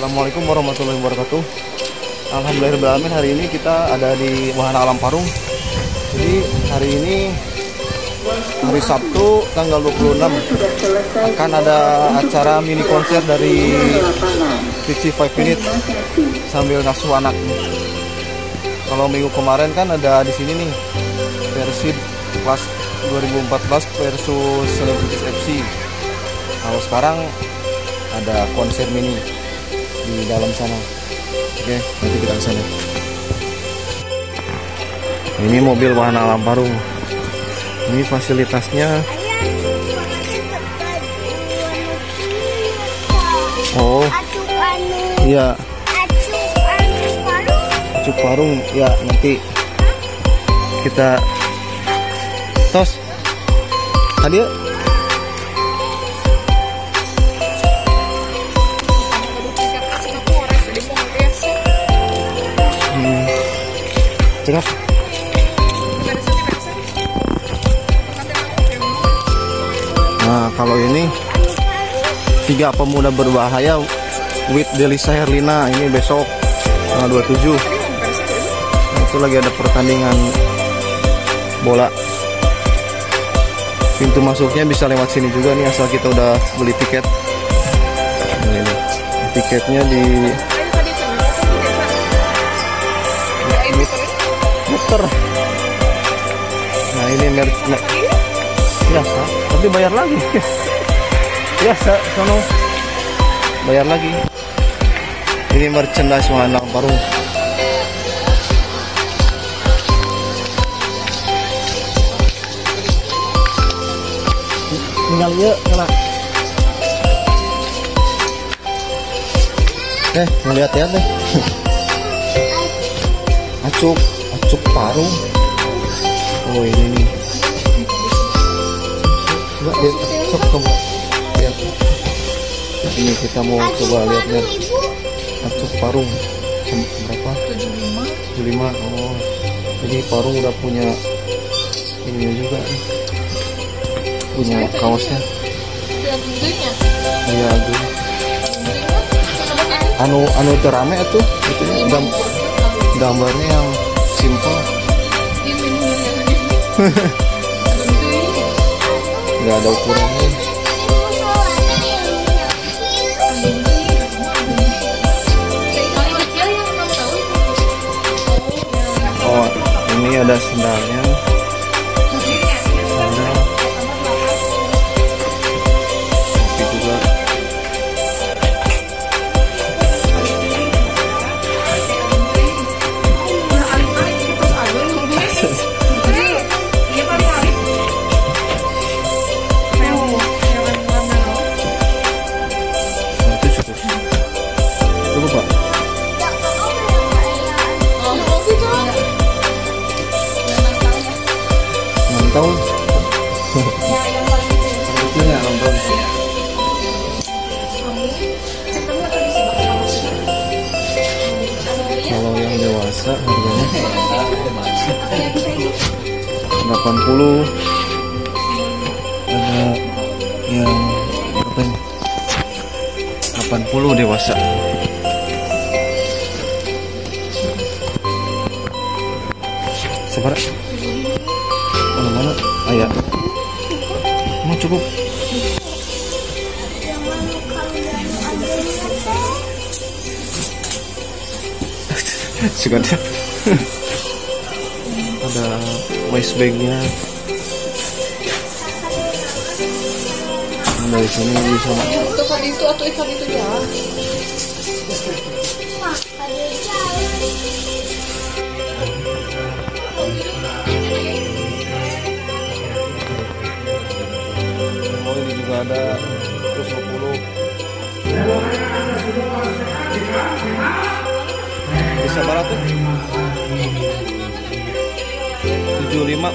Assalamualaikum warahmatullahi wabarakatuh. Alhamdulillahirrahmanirrahim, hari ini kita ada di Wahana Alam Parung. Jadi hari ini hari Sabtu tanggal 26 akan ada acara mini konser dari Richie 5 Minute sambil ngasuh anak. Kalau minggu kemarin kan ada di sini nih Persib kelas 2014 versus Celebrities FC. Kalau sekarang ada konser mini di dalam sana. Oke, nanti kita ke sana. Ini mobil Wahana Alam Parung. Ini fasilitasnya. Oh, iya. Acuk parung, ya nanti kita tos. Tadi ya? Cekap. Nah, kalau ini 3 pemuda berbahaya with Delisa Herlina, ini besok tanggal 27. Nah, itu lagi ada pertandingan bola. Pintu masuknya bisa lewat sini juga nih, asal kita udah beli tiket. Nah, ini tiketnya di muter. Nah, ini biasa, tapi bayar lagi. Biasa, sono bayar lagi. Ini merchandise Wahana Alam Parung. Tinggal yuk, kena. Ngeliat-liat deh. Acuk parung. Oh, ini nih. Coba lihat, coba lihat. Ini kita mau coba lihat. Acuk parung berapa? 75. Oh, jadi parung udah punya ini juga nih. Punya kaosnya. Iya, aduh. Anu terame itu gambarnya yang simple. Nggak ada ukurannya. Oh, ini ada sendalnya. Tahun harganya nonton. Kalau yang dewasa harganya 80. Ada yang berapa ini? 80 dewasa. Seberapa? Mana? Ayah. Mau cukup. Sudah. Ada waist bagnya. Dari sini bisa. Itu atau ikan itu ya. Oh, ini juga ada 120. Bisa berapa tuh? 75.